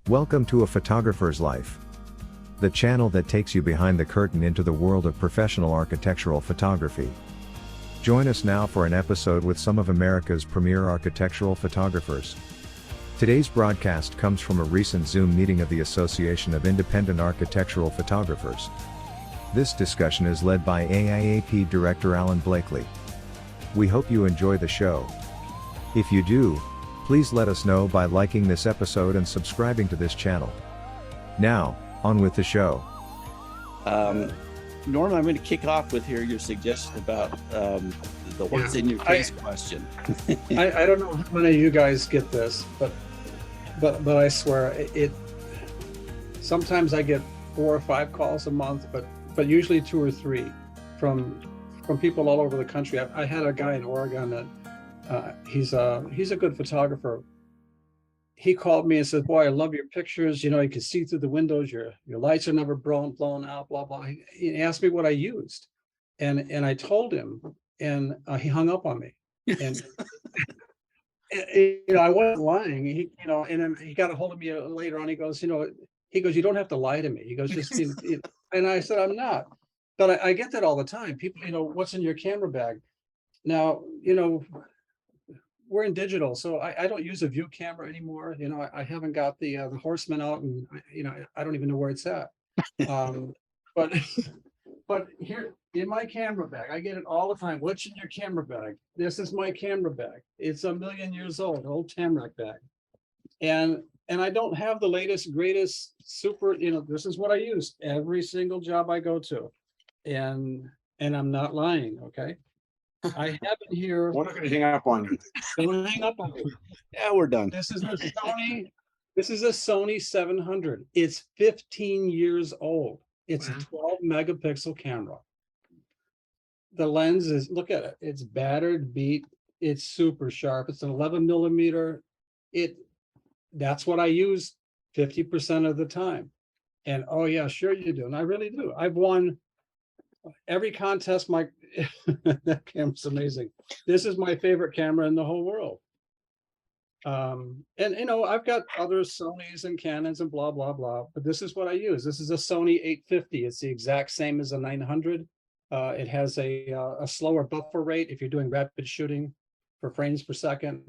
Welcome to A Photographer's Life, the channel that takes you behind the curtain into the world of professional architectural photography. Join us now for an episode with some of America's premier architectural photographers. Today's broadcast comes from a recent Zoom meeting of the Association of Independent Architectural Photographers. This discussion is led by AIAP Director Alan Blakely. We hope you enjoy the show. If you do, please let us know by liking this episode and subscribing to this channel. Now, on with the show. Norm, I'm going to kick off with your suggestion about the what's in your case question. I don't know how many of you guys get this, but I swear it. Sometimes I get 4 or 5 calls a month, but usually 2 or 3 from people all over the country. I had a guy in Oregon that he's a good photographer. He called me and said, "Boy, I love your pictures. You know, you can see through the windows. Your lights are never blown out. Blah blah." He asked me what I used, and I told him, and he hung up on me. And I wasn't lying. And then he got a hold of me later on. He goes, "You don't have to lie to me." He goes, "Just," and I said, "I'm not." But I get that all the time. People, what's in your camera bag? Now, we're in digital, so I don't use a view camera anymore. I haven't got the Horseman out, and I don't even know where it's at. But but here in my camera bag, I get it all the time. What's in your camera bag? This is my camera bag. It's a million years old, old Tamrac bag, and I don't have the latest, greatest, super. This is what I use every single job I go to, and I'm not lying. Okay. I have it here. We're not going to hang up on you. Don't hang up on me. Yeah, we're done. This is a Sony 700. It's 15 years old. It's a 12 megapixel camera. The lens is, look at it. It's battered, beat. It's super sharp. It's an 11 millimeter. That's what I use 50% of the time. And oh yeah, sure you do. And I really do. I've won every contest. That camera's amazing. This is my favorite camera in the whole world. And I've got other Sonys and Canons and blah blah blah, but this is what I use. This is a Sony 850. It's the exact same as a 900. It has a slower buffer rate if you're doing rapid shooting for frames per second.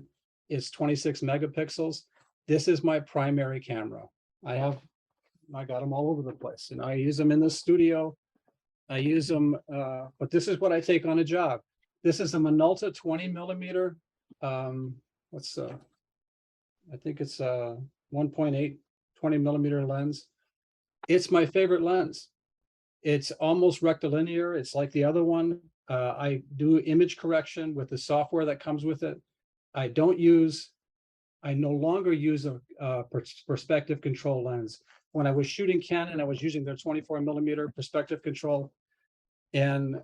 It's 26 megapixels. This is my primary camera. I got them all over the place. I use them in the studio. I use them, but this is what I take on a job. This is a Minolta 20 millimeter. I think it's a 1.8 20 millimeter lens. It's my favorite lens. It's almost rectilinear. It's like the other one. I do image correction with the software that comes with it. I no longer use a perspective control lens. When I was shooting Canon, I was using their 24 millimeter perspective control. And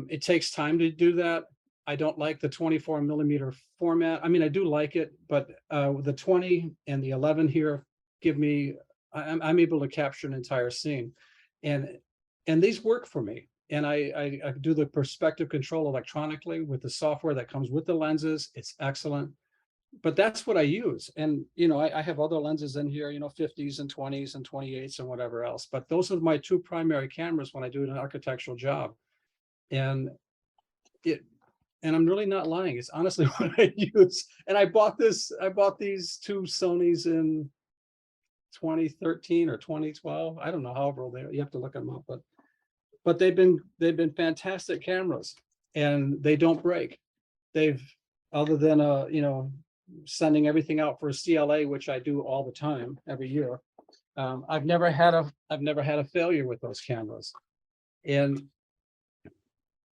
it takes time to do that. I don't like the 24 millimeter format. I mean, I do like it, but the 20 and the 11 here give me, I'm able to capture an entire scene. And these work for me. And I do the perspective control electronically with the software that comes with the lenses. It's excellent. But that's what I use. And, I have other lenses in here, 50s and 20s and 28s and whatever else. But those are my 2 primary cameras when I do an architectural job. And I'm really not lying. It's honestly what I use. And I bought these 2 Sonys in 2013 or 2012. I don't know, however old they are. You have to look them up. But they've been fantastic cameras, and they don't break. Other than sending everything out for a CLA, which I do all the time, every year. I've never had a failure with those cameras, and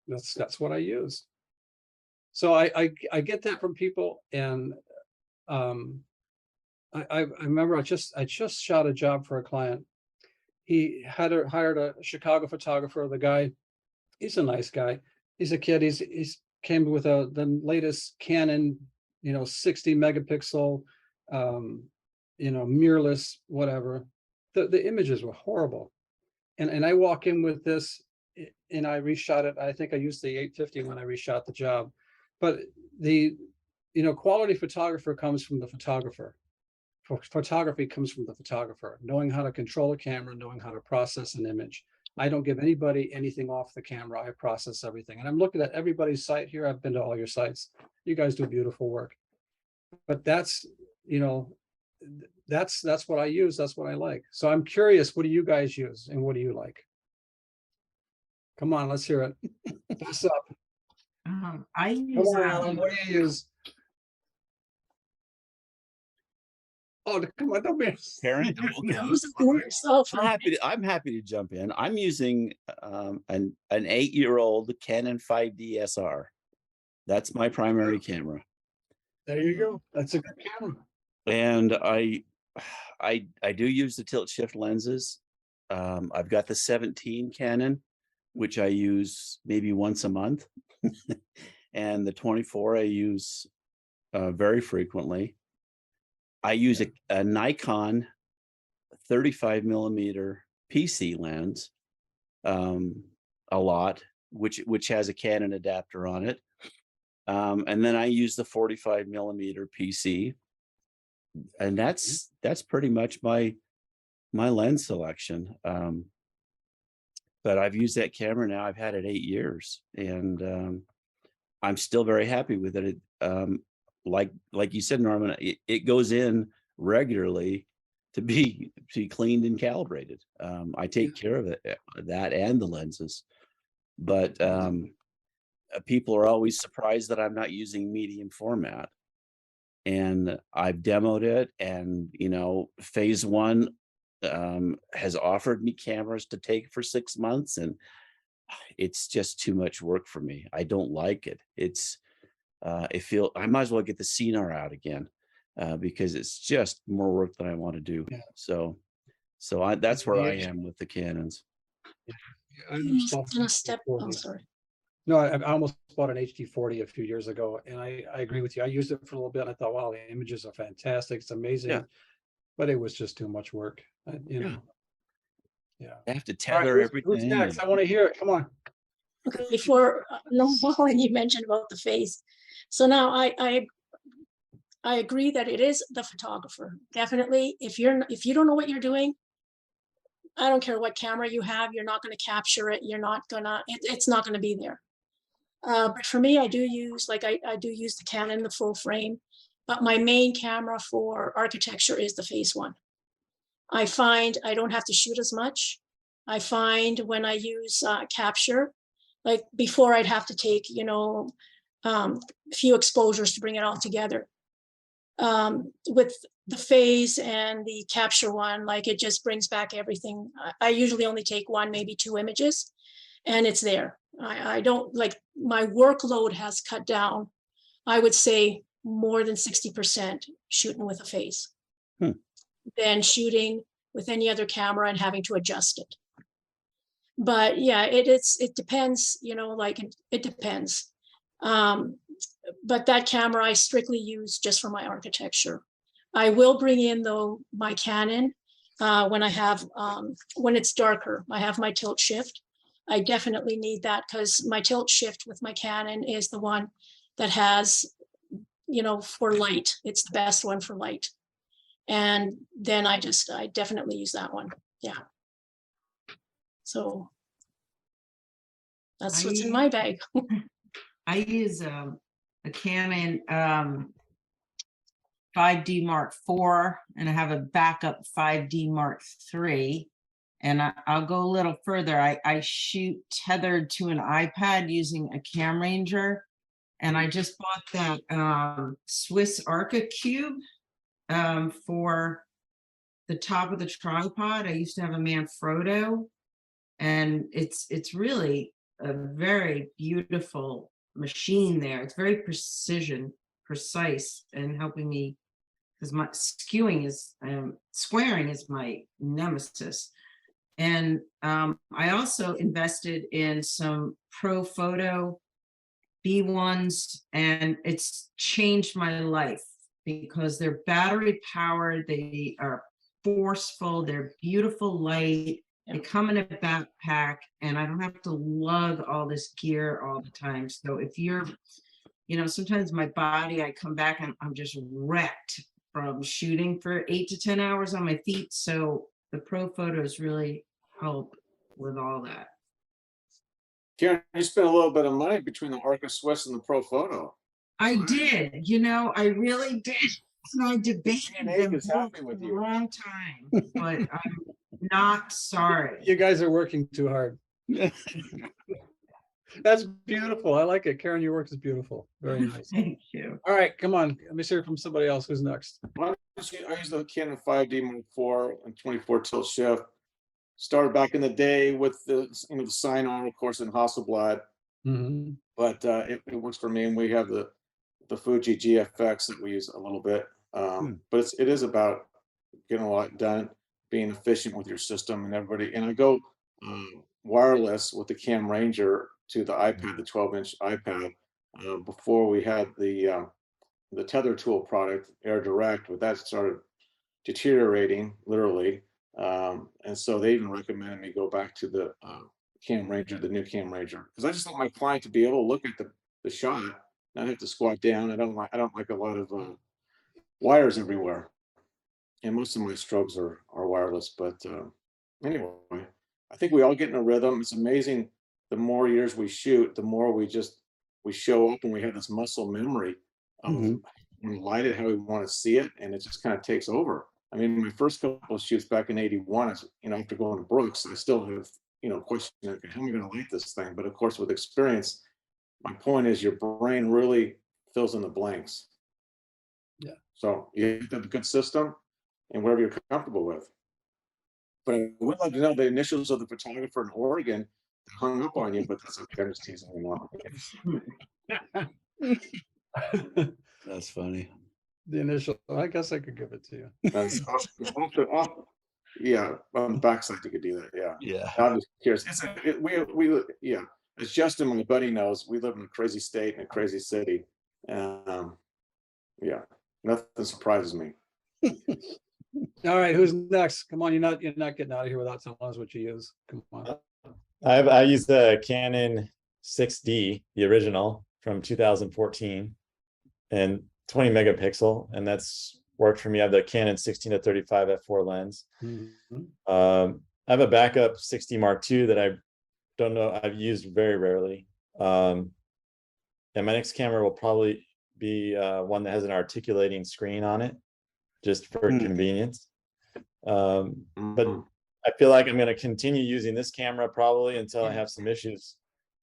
that's what I use. So I get that from people, and I remember I just shot a job for a client. He had hired a Chicago photographer. The guy, he's a nice guy. He's a kid. He's came with the latest Canon, 60 megapixel, mirrorless, whatever. The images were horrible. And I walk in with this, and I reshot it. I think I used the 850 when I reshot the job. But the quality photographer comes from the photographer. photography comes from the photographer, knowing how to control a camera, knowing how to process an image. I don't give anybody anything off the camera. I process everything. And I'm looking at everybody's site here. I've been to all your sites. You guys do beautiful work. But that's, you know, that's what I use. That's what I like. So I'm curious, what do you guys use and what do you like? Come on, let's hear it. Pass up. I Come use on, Alan, what do you use? Oh, come on, don't be. Karen, yourself. I'm happy to jump in. I'm using an 8-year-old Canon 5D SR. That's my primary camera. There you go. That's a good camera. And I do use the tilt shift lenses. I've got the 17 Canon, which I use maybe once a month. And the 24 I use very frequently. I use a Nikon 35 millimeter PC lens a lot, which has a Canon adapter on it. And then I use the 45 millimeter PC, and that's pretty much my lens selection. But I've used that camera now. I've had it 8 years, and I'm still very happy with it. Like you said, Norman, it goes in regularly to be cleaned and calibrated. I take care of it, that and the lenses. But people are always surprised that I'm not using medium format. And I've demoed it, and phase one has offered me cameras to take for 6 months, and it's just too much work for me. I don't like it. I might as well get the CNR out again because it's just more work than I want to do. Yeah. So that's where I am with the Canons. Yeah, sorry. No, I almost bought an HD40 a few years ago, and I agree with you. I used it for a little bit, and I thought, wow, the images are fantastic. It's amazing. Yeah. But it was just too much work. Yeah. I have to tether everything. Who's next? I want to hear it. Come on. Okay, before when you mentioned about the face. So now I agree that it is the photographer. Definitely. If you don't know what you're doing, I don't care what camera you have, you're not going to capture it. You're not gonna, it's not going to be there. But for me, I do use the Canon, the full frame, but my main camera for architecture is the Phase One. I find I don't have to shoot as much. I find when I use capture, like before I'd have to take, a few exposures to bring it all together. With the phase and the capture one, like it just brings back everything. I usually only take 1, maybe 2 images, and it's there. I don't like, my workload has cut down, I would say more than 60% shooting with a phase than shooting with any other camera and having to adjust it. But yeah, it depends, it depends. But that camera I strictly use just for my architecture. I will bring in though my Canon when I have, when it's darker. I have my tilt shift. I definitely need that because my tilt shift with my Canon is the one that has, for light. It's the best one for light. And then I definitely use that one. Yeah. So that's what's in my bag. I use a Canon 5D Mark IV, and I have a backup 5D Mark III. And I'll go a little further. I shoot tethered to an iPad using a Cam Ranger. And I just bought that Swiss Arca Cube for the top of the tripod. I used to have a Manfrotto, and it's really a very beautiful machine there. It's very precise, and helping me, because my squaring is my nemesis. And I also invested in some Profoto B1s, and it's changed my life because they're battery powered, they are forceful, they're beautiful light, they come in a backpack, and I don't have to lug all this gear all the time. So if you're, sometimes my body, I come back and I'm just wrecked from shooting for 8 to 10 hours on my feet. So the pro photos really help with all that. Karen, you spent a little bit of money between the Arca Swiss and the Pro Photo. I did, I really did. And I debated Hank them is happy both with for a you. long time, but I'm not sorry. You guys are working too hard. That's beautiful. I like it. Karen, your work is beautiful. Very nice. Thank you. All right, come on. Let me hear from somebody else. Who's next? I use the Canon 5D Mark IV and 24 tilt shift. Started back in the day with the the Sign-On, of course, in Hasselblad, Mhm. but it works for me. And we have the Fuji GFX that we use a little bit. But it is about getting a lot done, being efficient with your system and everybody. And I go wireless with the Cam Ranger to the iPad, the 12-inch iPad. Before we had the Tether Tool product, Air Direct, but that started deteriorating literally. And so they even recommended me go back to the Cam Ranger, the new Cam Ranger, because I just want my client to be able to look at the shot, not have to squat down. I don't like a lot of wires everywhere. And most of my strobes are wireless. But anyway, I think we all get in a rhythm. It's amazing. The more years we shoot, the more we show up and we have this muscle memory of we light it how we want to see it, and it just kind of takes over. I mean, my first couple of shoots back in '81, after going to Brooks, I still have, questioning, okay, how am I going to light this thing? But of course, with experience, my point is your brain really fills in the blanks. Yeah. So you have a good system and whatever you're comfortable with. But I would love to know the initials of the photographer in Oregon that hung up on you, but that's okay. I'm just teasing you. That's funny. The initial, I guess I could give it to you. Yeah, on the backside you could do that. Yeah. Yeah. I'm just curious. Yeah. As Justin, my buddy, knows, we live in a crazy state and a crazy city. Yeah, nothing surprises me. All right, who's next? Come on, you're not getting out of here without telling us what you use. Come on. I use the Canon 6D, the original from 2014, and 20 megapixel, and that's worked for me. I have the Canon 16-35 f4 lens. I have a backup 60 Mark II that I don't know, I've used very rarely. And my next camera will probably be one that has an articulating screen on it, just for convenience. But I feel like I'm going to continue using this camera probably until I have some issues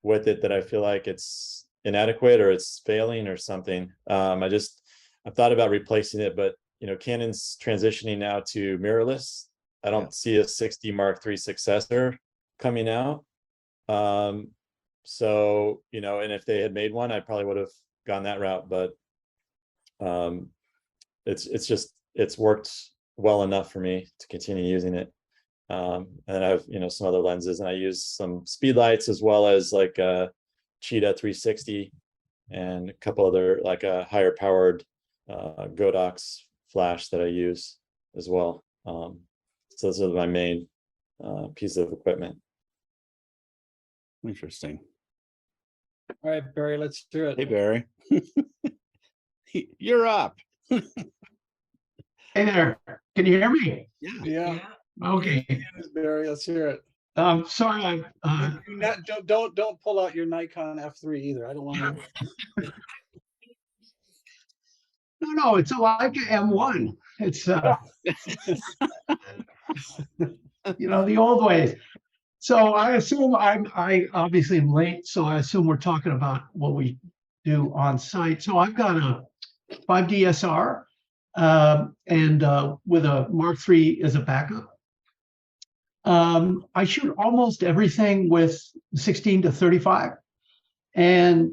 with it that I feel like it's inadequate or it's failing or something. I've thought about replacing it, but Canon's transitioning now to mirrorless. I don't see a 60 Mark III successor coming out. So, and if they had made one, I probably would have gone that route, but it's worked well enough for me to continue using it. And I have, some other lenses, and I use some speed lights as well as like a Cheetah 360 and a couple other, like a higher powered Godox flash that I use as well. So those are my main piece of equipment. Interesting. All right, Barry, let's hear it. Hey, Barry. You're up. Hey there, can you hear me? Yeah. Okay, Barry, let's hear it. sorry, Don't pull out your Nikon F3 either. I don't want to. no, it's a Leica M1. It's the old ways. So I assume I obviously am late, so I assume we're talking about what we do on site. So I've got a 5D SR and with a Mark III as a backup. I shoot almost everything with 16-35, and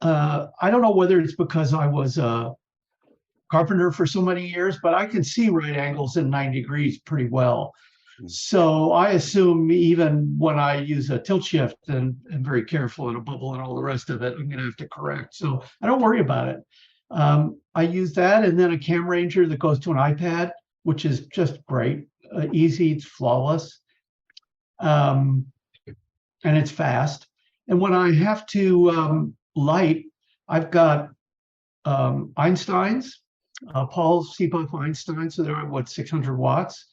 I don't know whether it's because I was a carpenter for so many years, but I can see right angles in 90 degrees pretty well. So I assume even when I use a tilt shift and very careful and a bubble and all the rest of it, I'm going to have to correct. So I don't worry about it. I use that, and then a Cam Ranger that goes to an iPad, which is just great, easy, it's flawless, and it's fast. And when I have to light, I've got Einsteins Paul Seebuck Einstein, so they're what 600 watts.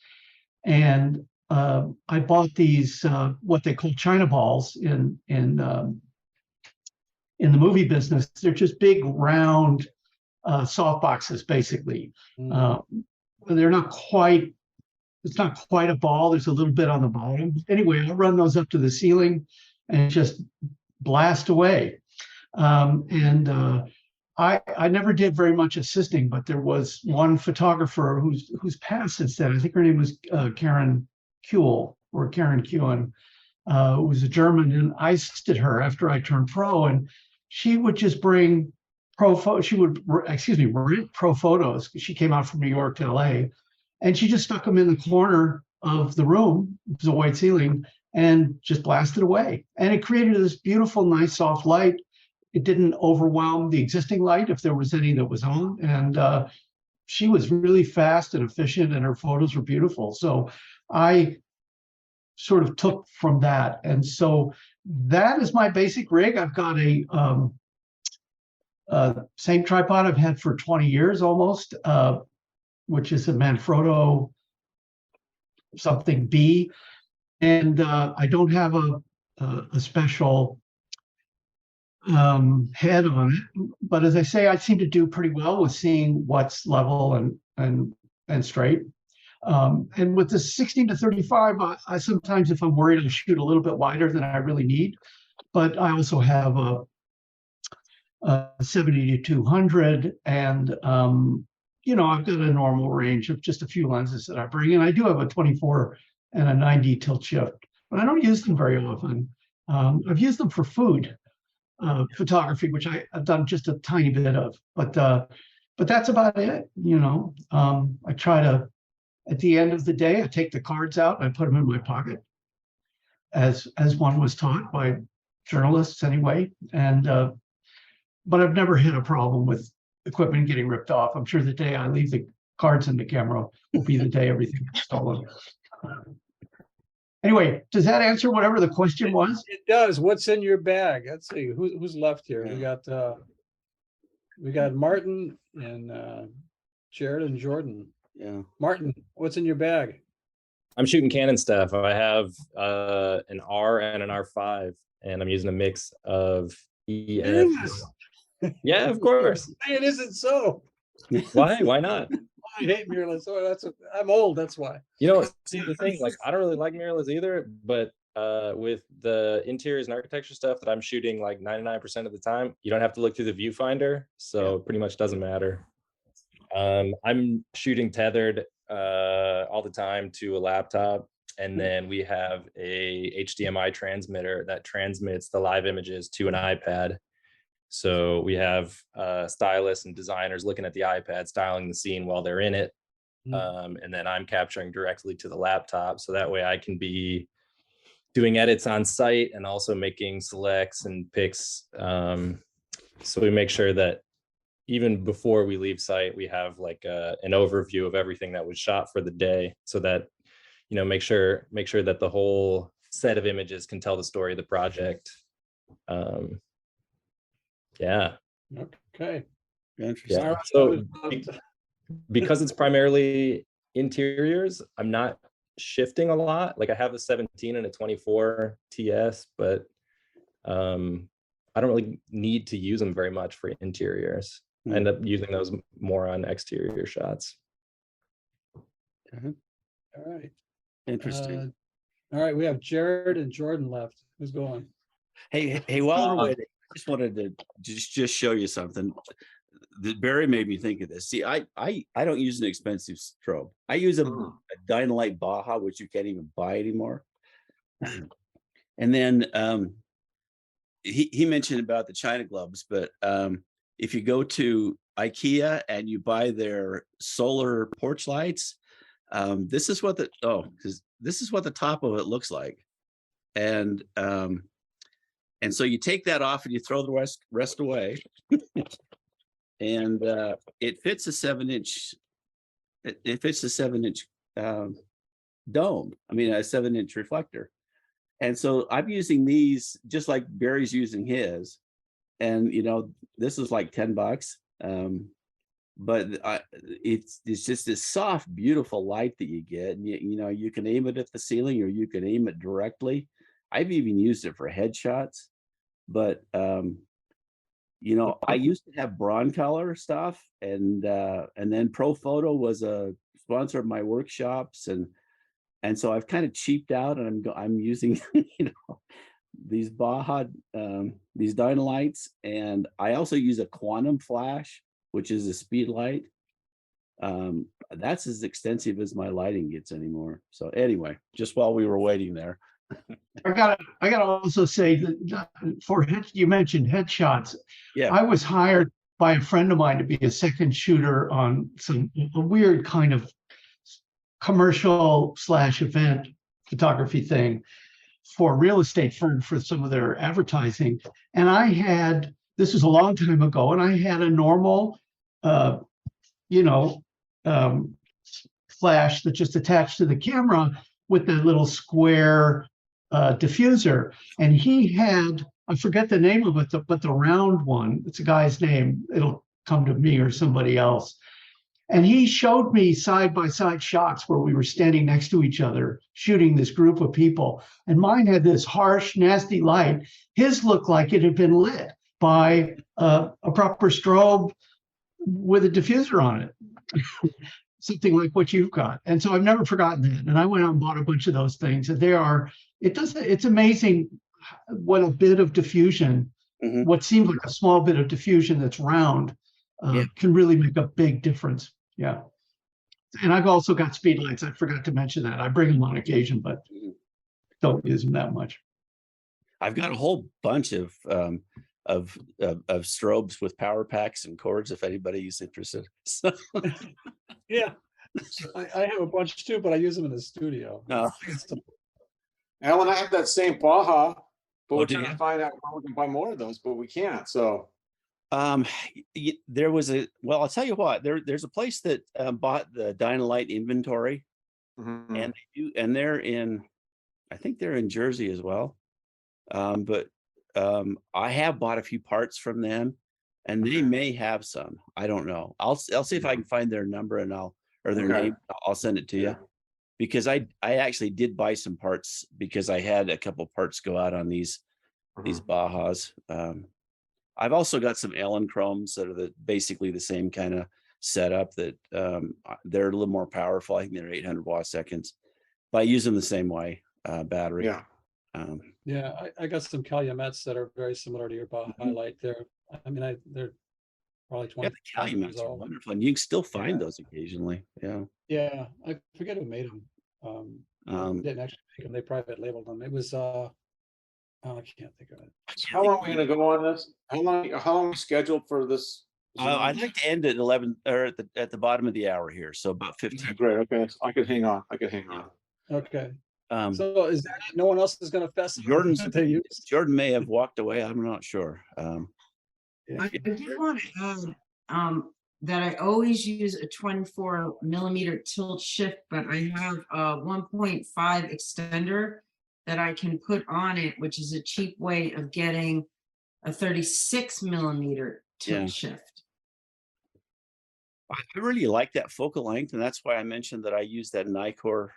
And I bought these what they call China balls in the movie business. They're just big round soft boxes, basically. They're not quite. It's not quite a ball. There's a little bit on the bottom. Anyway, I'll run those up to the ceiling and just blast away. I never did very much assisting, but there was one photographer who's passed since then. I think her name was Karen Kuehl or Karen Kuhn, who was a German, and I assisted her after I turned pro, and she would just bring she would rent pro photos. She came out from New York to LA, and she just stuck them in the corner of the room. It was a white ceiling, and just blasted away. And it created this beautiful, nice, soft light. It didn't overwhelm the existing light if there was any that was on. And she was really fast and efficient, and her photos were beautiful. So I sort of took from that. And so that is my basic rig. I've got a same tripod I've had for 20 years almost, which is a Manfrotto something B. And I don't have a special head on it, but as I say, I seem to do pretty well with seeing what's level and straight. And with the 16 to 35, I sometimes, if I'm worried, I shoot a little bit wider than I really need. But I also have a 70 to 200, and you know, I've got a normal range of just a few lenses that I bring, and I do have a 24 and a 90 tilt shift, but I don't use them very often. I've used them for food photography, which I've done just a tiny bit of, but that's about it. You know, I try to, at the end of the day, I take the cards out and I put them in my pocket, as one was taught by journalists anyway. And but I've never had a problem with equipment getting ripped off. I'm sure the day I leave the cards in the camera will be the day everything gets stolen. Anyway, does that answer whatever the question was? It does. What's in your bag? Let's see who's left here. We got Martin and Jared and Jordan. Yeah. Martin, what's in your bag? I'm shooting Canon stuff. I have an R and an R5, and I'm using a mix of EF. Yeah, of course. It isn't so. Why? Why not? I hate mirrorless. Oh, I'm old. That's why. You know, see the thing, like I don't really like mirrorless either, but with the interiors and architecture stuff that I'm shooting like 99% of the time, you don't have to look through the viewfinder, so it pretty much doesn't matter. I'm shooting tethered all the time to a laptop, and then we have a HDMI transmitter that transmits the live images to an iPad. So we have stylists and designers looking at the iPad, styling the scene while they're in it. And then I'm capturing directly to the laptop. So that way I can be doing edits on site and also making selects and picks. So we make sure that even before we leave site, we have like an overview of everything that was shot for the day, so that, you know, make sure that the whole set of images can tell the story of the project. Yeah. Okay. Interesting. Yeah. So because it's primarily interiors, I'm not shifting a lot. Like I have a 17 and a 24 TS, but I don't really need to use them very much for interiors. I end up using those more on exterior shots. All right. Interesting. All right. We have Jared and Jordan left. Who's going? Hey, while we're waiting, I just wanted to just show you something that Barry made me think of this. See, I don't use an expensive strobe. I use a Dynalite Baja, which you can't even buy anymore. And then he mentioned about the China gloves, but if you go to IKEA and you buy their solar porch lights, this is what the top of it looks like. And so you take that off and you throw the rest away. And it fits a 7-inch. It fits a 7-inch dome. I mean, a 7-inch reflector. And so I'm using these just like Barry's using his. And you know, this is like $10. but it's just this soft, beautiful light that you get, and you know, you can aim it at the ceiling or you can aim it directly. I've even used it for headshots, but you know, I used to have Broncolor stuff, and then Profoto was a sponsor of my workshops, and so I've kind of cheaped out, and I'm using you know, these Baja these Dynalights, and I also use a Quantum Flash, which is a speed light. That's as extensive as my lighting gets anymore. So anyway, just while we were waiting there. I gotta also say that you mentioned headshots. Yeah. I was hired by a friend of mine to be a second shooter on a weird kind of commercial / event photography thing for a real estate firm for some of their advertising. And this was a long time ago, and I had a normal, you know, flash that just attached to the camera with the little square diffuser. And he had, I forget the name of it, but the round one, it's a guy's name. It'll come to me or somebody else. And he showed me side-by-side shots where we were standing next to each other, shooting this group of people. And mine had this harsh, nasty light. His looked like it had been lit by a proper strobe with a diffuser on it. Something like what you've got. And so I've never forgotten that. And I went out and bought a bunch of those things. And it's amazing what a bit of diffusion, what seems like a small bit of diffusion that's round, can really make a big difference. Yeah. And I've also got speed lights. I forgot to mention that. I bring them on occasion, but don't use them that much. I've got a whole bunch of strobes with power packs and cords if anybody's interested. So, Yeah, I have a bunch too, but I use them in the studio. no. Alan, I have that same Baja, but Oh, we're do trying to you? find out how we can buy more of those, but we can't. So There was well, I'll tell you what, there's a place that bought the Dynalite inventory, and they're in, I think they're in Jersey as well. But I have bought a few parts from them, and they may have some. I don't know. I'll see if I can find their number and or their Okay. name. I'll send it to you, because I actually did buy some parts because I had a couple parts go out on these Bajas. I've also got some Allen Chromes that are basically the same kind of setup, that they're a little more powerful. I think they're 800 watt seconds, but I use them the same way, battery. Yeah. Yeah, I got some Calumets that are very similar to your Baja Light. They're probably 20 Yeah, the Calumets years are old. wonderful, and you can still find Yeah. those occasionally. Yeah. Yeah, I forget who made them. Didn't actually make them. They private labeled them. It was I can't think of it. How long are we gonna go on this? How long are we scheduled for this? I'd like to end at 11 or at the bottom of the hour here, so about 15. Great, okay, I could hang on. Okay. Um, So is that it? No one else is gonna fess? Jordan may have walked away. I'm not sure. I did want to add that I always use a 24mm tilt shift, but I have a 1.5 extender that I can put on it, which is a cheap way of getting a 36mm tilt Yeah. shift. I really like that focal length, and that's why I mentioned that I use that Nikkor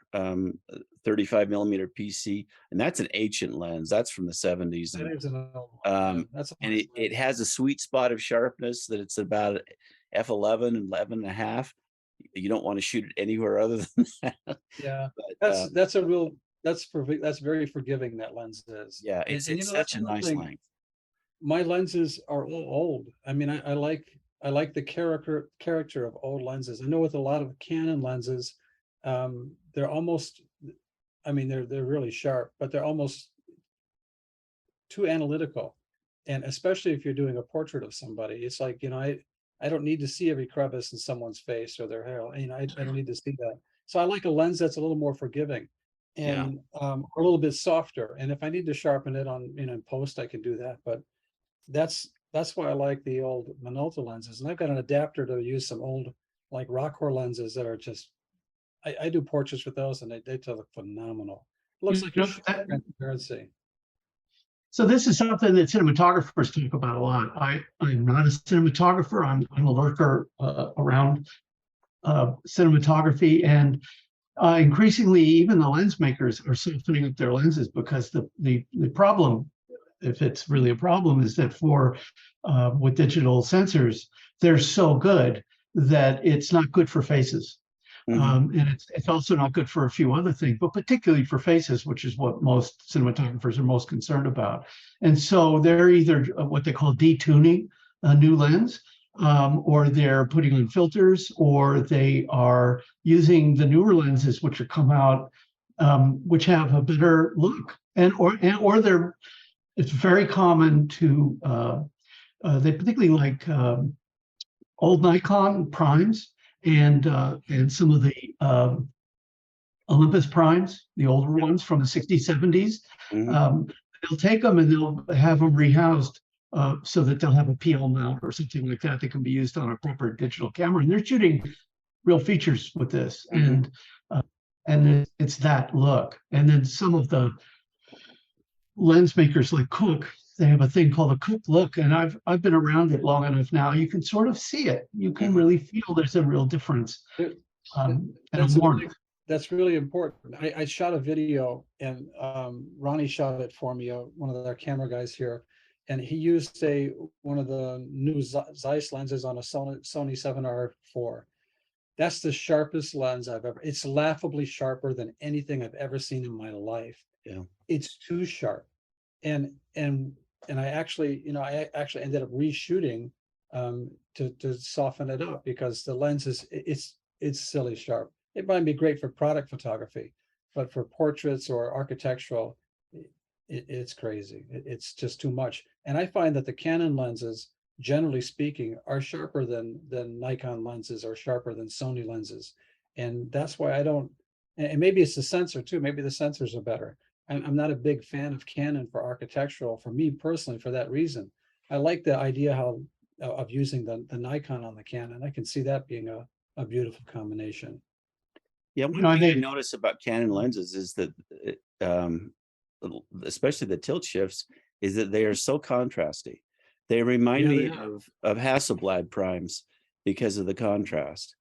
35mm PC, and that's an ancient lens. That's from the 70s. That is an old Um, one. That's a and nice it lens. has a sweet spot of sharpness that it's about f11 and 11.5. You don't want to shoot it anywhere other than that. Yeah, But, that's very forgiving, that lens is. yeah, it's And such that's a another nice thing. length. My lenses are all old. I mean, I like the character of old lenses. I know with a lot of Canon lenses, they're almost, I mean, they're really sharp, but they're almost too analytical. And especially if you're doing a portrait of somebody, it's like, I don't need to see every crevice in someone's face or their hair. I don't need to see that. So I like a lens that's a little more forgiving and a little bit softer. And if I need to sharpen it on, in post, I can do that. But that's why I like the old Minolta lenses. And I've got an adapter to use some old, like Rockcore lenses that are just, I do portraits with those, and they look phenomenal. It looks like a transparency. So this is something that cinematographers talk about a lot. I'm not a cinematographer. I'm a lurker around cinematography, and increasingly even the lens makers are softening up their lenses because the problem, if it's really a problem, is that for with digital sensors, they're so good that it's not good for faces. And it's also not good for a few other things, but particularly for faces, which is what most cinematographers are most concerned about. And so they're either what they call detuning a new lens, or they're putting on filters, or they are using the newer lenses which are come out, which have a better look, or they're. It's very common to they particularly like old Nikon primes and some of the Olympus primes, the older ones from the 60s, 70s. They'll take them and they'll have them rehoused so that they'll have a PL mount or something like that that can be used on a proper digital camera. And they're shooting real features with this, and it's that look. And then some of the lens makers like Cooke, they have a thing called a Cooke look, and I've been around it long enough now. You can sort of see it. You can really feel there's a real difference. That's really important. I shot a video, and Ronnie shot it for me, one of our camera guys here, and he used one of the new Zeiss lenses on a Sony 7R4. That's the sharpest lens I've ever. It's laughably sharper than anything I've ever seen in my life. Yeah, it's too sharp, and I actually, I actually ended up reshooting to soften it up because the lens it's silly sharp. It might be great for product photography, but for portraits or architectural, it's crazy. It's just too much. And I find that the Canon lenses, generally speaking, are sharper than Nikon lenses, or sharper than Sony lenses, and that's why I don't. And maybe it's the sensor too. Maybe the sensors are better. I'm not a big fan of Canon for architectural, for me personally, for that reason. I like the idea of using the Nikon on the Canon. I can see that being a beautiful combination. Yeah, one thing I notice about Canon lenses is that, especially the tilt shifts, is that they are so contrasty. They remind me of Hasselblad primes because of the contrast.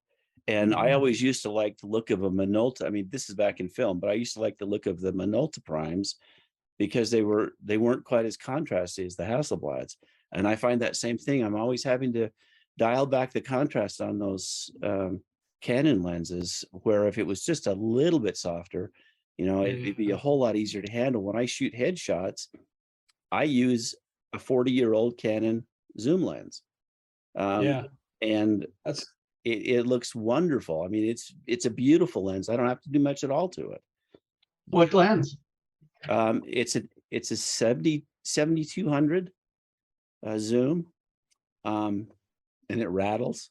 And I always used to like the look of a Minolta. I mean, this is back in film, but I used to like the look of the Minolta primes because they weren't quite as contrasty as the Hasselblads. And I find that same thing. I'm always having to dial back the contrast on those Canon lenses, where if it was just a little bit softer, it'd be a whole lot easier to handle. When I shoot headshots, I use a 40-year-old Canon zoom lens. And it looks wonderful. I mean, it's a beautiful lens. I don't have to do much at all to it. What lens? It's a 7200 zoom, and it rattles.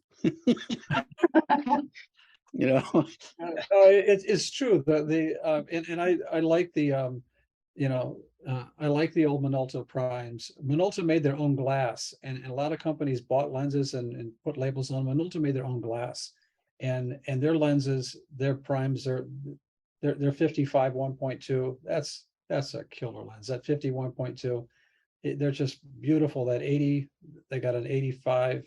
It's true. And I like the I like the old Minolta primes. Minolta made their own glass, and a lot of companies bought lenses and put labels on. Minolta made their own glass, and their lenses, their primes they're 55 1.2. That's a killer lens. That 50 1.2, they're just beautiful. That 80, they got an 85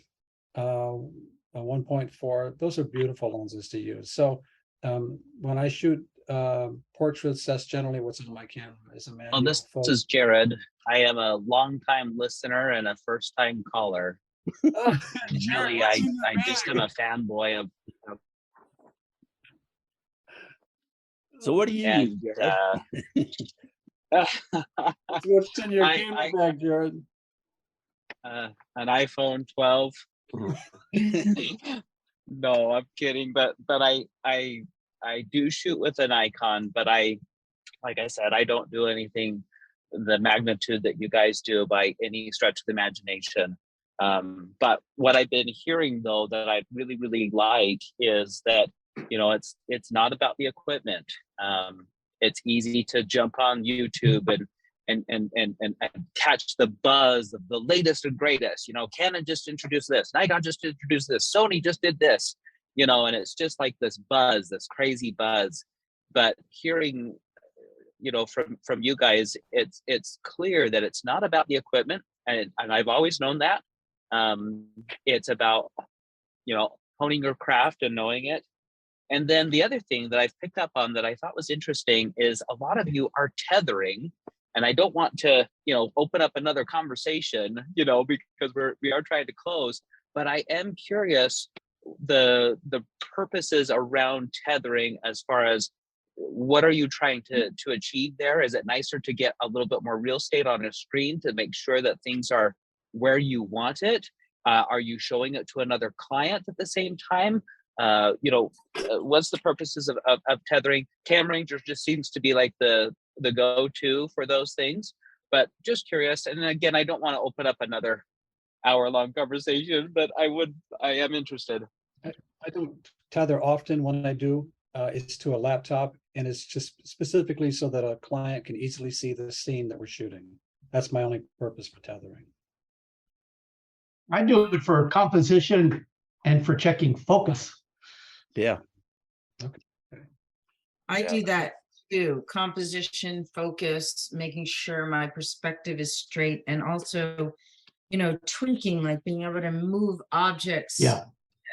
1.4. Those are beautiful lenses to use. So when I shoot portraits, that's generally what's on my camera. This is Jared. I am a long-time listener and a first-time caller. Really, I just am a fanboy of. So what do you use, Jared? What's in your camera bag, Jared? An iPhone 12. No, I'm kidding. But I do shoot with an Nikon, but like I said, I don't do anything the magnitude that you guys do by any stretch of the imagination. But what I've been hearing, though, that I really, really like is that, it's not about the equipment. It's easy to jump on YouTube and catch the buzz of the latest and greatest. Canon just introduced this, Nikon just introduced this, Sony just did this, and it's just like this buzz, this crazy buzz. But hearing from you guys, it's clear that it's not about the equipment, and I've always known that. It's about, honing your craft and knowing it. And then the other thing that I've picked up on that I thought was interesting is a lot of you are tethering, and I don't want to, open up another conversation, because we are trying to close, but I am curious the purposes around tethering as far as what are you trying to achieve there? Is it nicer to get a little bit more real estate on a screen to make sure that things are where you want it? Are you showing it to another client at the same time? What's the purposes of tethering? CamRanger just seems to be like the go-to for those things, but just curious. And again, I don't want to open up another hour-long conversation, but I am interested. I don't tether often. When I do, it's to a laptop, and it's just specifically so that a client can easily see the scene that we're shooting. That's my only purpose for tethering. I do it for composition and for checking focus. Yeah. I Yeah. do that too. Composition, focus, making sure my perspective is straight, and also, tweaking, like being able to move objects, Yeah.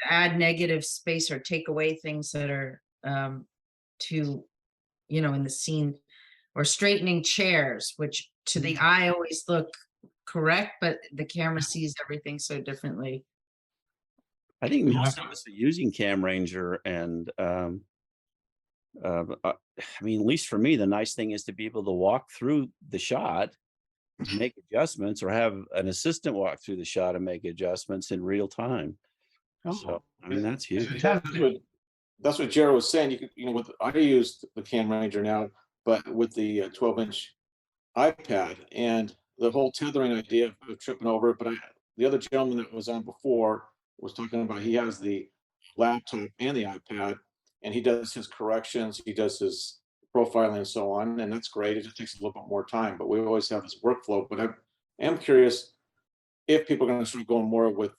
add negative space or take away things that are in the scene, or straightening chairs, which to the eye always look correct, but the camera sees everything so differently. I think most of us are using CamRanger, and at least for me, the nice thing is to be able to walk through the shot, make adjustments, or have an assistant walk through the shot and make adjustments in real time. So, that's huge. That's what Jared was saying. I use the CamRanger now, but with the 12-inch iPad, and the whole tethering idea of tripping over it. But the other gentleman that was on before was talking about, he has the laptop and the iPad, and he does his corrections, he does his profiling and so on, and that's great. It just takes a little bit more time, but we always have this workflow. But I am curious if people are going to start going more with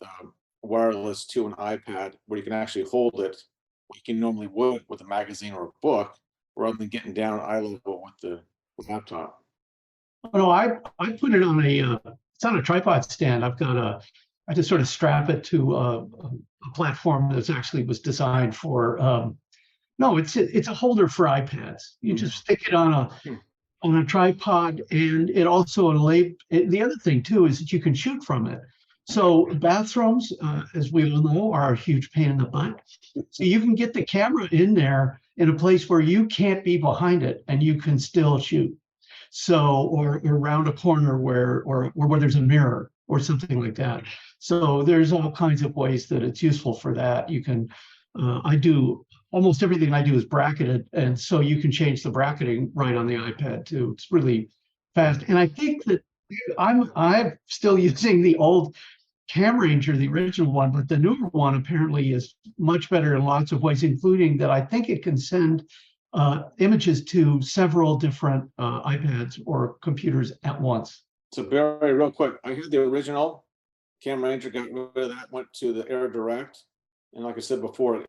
wireless to an iPad, where you can actually hold it like you normally would with a magazine or a book, rather than getting down eye level with the laptop. Oh, no, I put it on it's on a tripod stand. I just sort of strap it to a platform that's actually was designed for, no, it's a holder for iPads. You just stick it on a tripod, and it also the other thing too is that you can shoot from it. So bathrooms, as we all know, are a huge pain in the butt. So you can get the camera in there in a place where you can't be behind it, and you can still shoot. So, or around a corner where there's a mirror or something like that. So there's all kinds of ways that it's useful for that. You can, almost everything I do is bracketed, and so you can change the bracketing right on the iPad too. It's really fast. And I think that I'm still using the old CamRanger, the original one, but the newer one apparently is much better in lots of ways, including that I think it can send images to several different iPads or computers at once. So Barry, real quick, I had the original CamRanger, got rid of that, went to the AirDirect, and like I said before,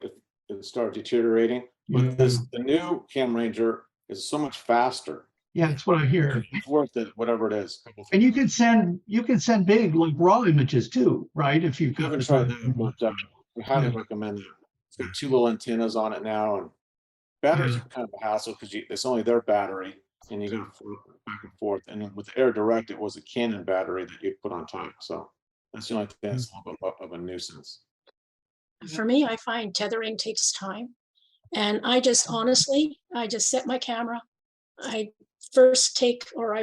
it started deteriorating. But the new CamRanger is so much faster. Yeah, that's what I hear. It's worth it, whatever it is. And you can send big, like, raw images too, right? If you've I got haven't tried that, but I highly recommend it. It's got 2 little antennas on it now, and batteries are kind of a hassle because it's only their battery, and you got to flip back and forth. And then with AirDirect, it was a Canon battery that you put on top. So that's the only thing that's a little bit of a nuisance. For me, I find tethering takes time. And I just set my camera. I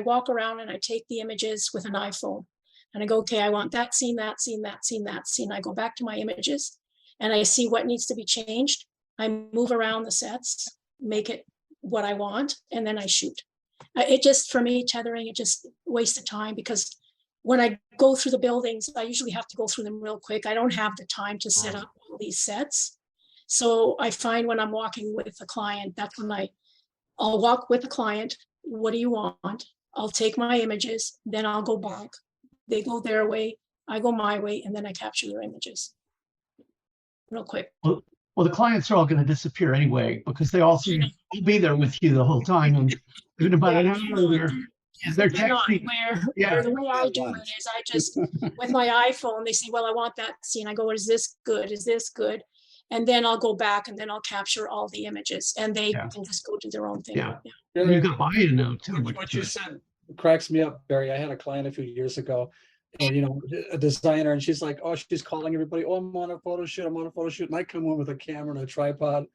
walk around and I take the images with an iPhone. And I go, okay, I want that scene, that scene, that scene, that scene. I go back to my images and I see what needs to be changed. I move around the sets, make it what I want, and then I shoot. For me, tethering, it just wasted time, because when I go through the buildings, I usually have to go through them real quick. I don't have the time to set up all these sets. So I find when I'm walking with a client, that's when I'll walk with the client. What do you want? I'll take my images, then I'll go back. They go their way, I go my way, and then I capture their images real quick. Well, Well, the clients are all going to disappear anyway because they all will be there with you the whole time. And in about an hour, they're They're not. texting. Where the way I do it is I just, with my iPhone, they say, well, I want that scene. I go, is this good? Is this good? And then I'll go back and then I'll capture all the images and they Yeah. can just go do their own thing. Yeah. You got buy-in now too. What you said cracks me up, Barry. I had a client a few years ago, and a designer, and she's like, oh, she's calling everybody, oh, I'm on a photo shoot, and I come in with a camera and a tripod,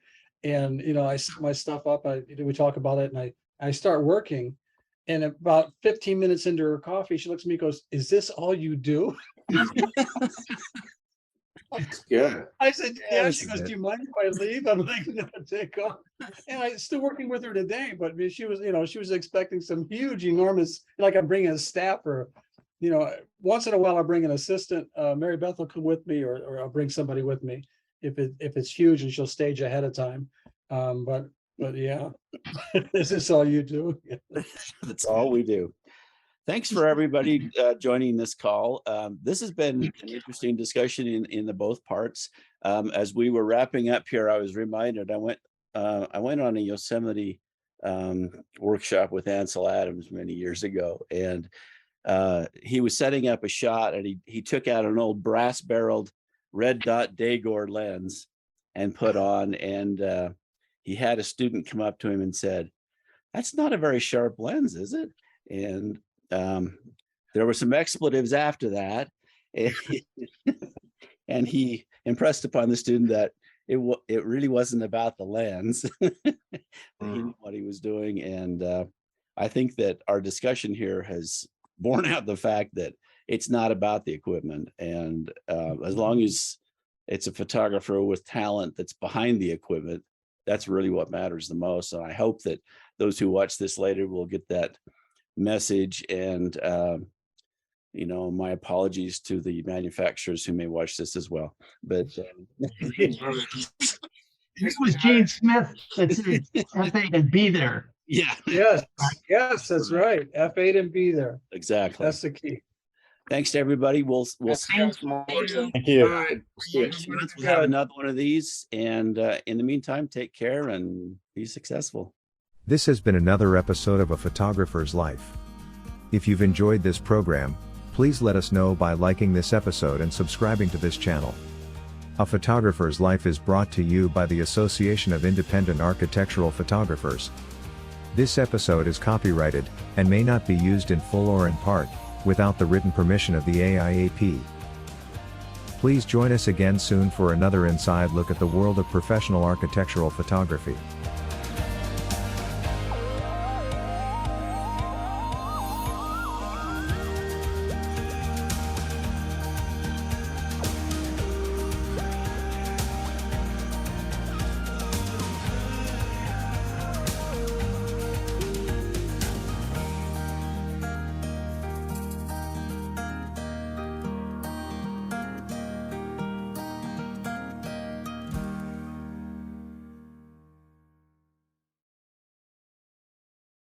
and I set my stuff up, we talk about it, and I start working, and about 15 minutes into her coffee, she looks at me and goes, is this all you do? Good. I said, yeah. Yeah, She this goes, is do it. you mind if I leave? I'm like, no, take off. And I'm still working with her today, but I mean, she was, she was expecting some huge, enormous, like I'm bringing a staffer, once in a while I bring an assistant, Mary Beth will come with me or I'll bring somebody with me if it's huge and she'll stage ahead of time. But yeah, is this all you do? That's all we do. Thanks for everybody joining this call. This has been an interesting discussion in the both parts. As we were wrapping up here, I was reminded I went on a Yosemite workshop with Ansel Adams many years ago, and he was setting up a shot, and he took out an old brass barreled red dot Dagor lens and put on, and he had a student come up to him and said, "That's not a very sharp lens, is it?" And there were some expletives after that, and he impressed upon the student that it really wasn't about the lens. He knew what he was doing, and I think that our discussion here has borne out the fact that it's not about the equipment, and as long as it's a photographer with talent that's behind the equipment, that's really what matters the most. And I hope that those who watch this later will get that message, and my apologies to the manufacturers who may watch this as well, but It was Gene Smith that said F8 and be there. yeah, Yes, that's right. F8 and be there. exactly. That's the key. Thanks to everybody. We'll Thank you. Thank you. right. next month we'll have another one of these, and in the meantime, take care and be successful. This has been another episode of A Photographer's Life. If you've enjoyed this program, please let us know by liking this episode and subscribing to this channel. A Photographer's Life is brought to you by the Association of Independent Architectural Photographers. This episode is copyrighted, and may not be used in full or in part, without the written permission of the AIAP. Please join us again soon for another inside look at the world of professional architectural photography.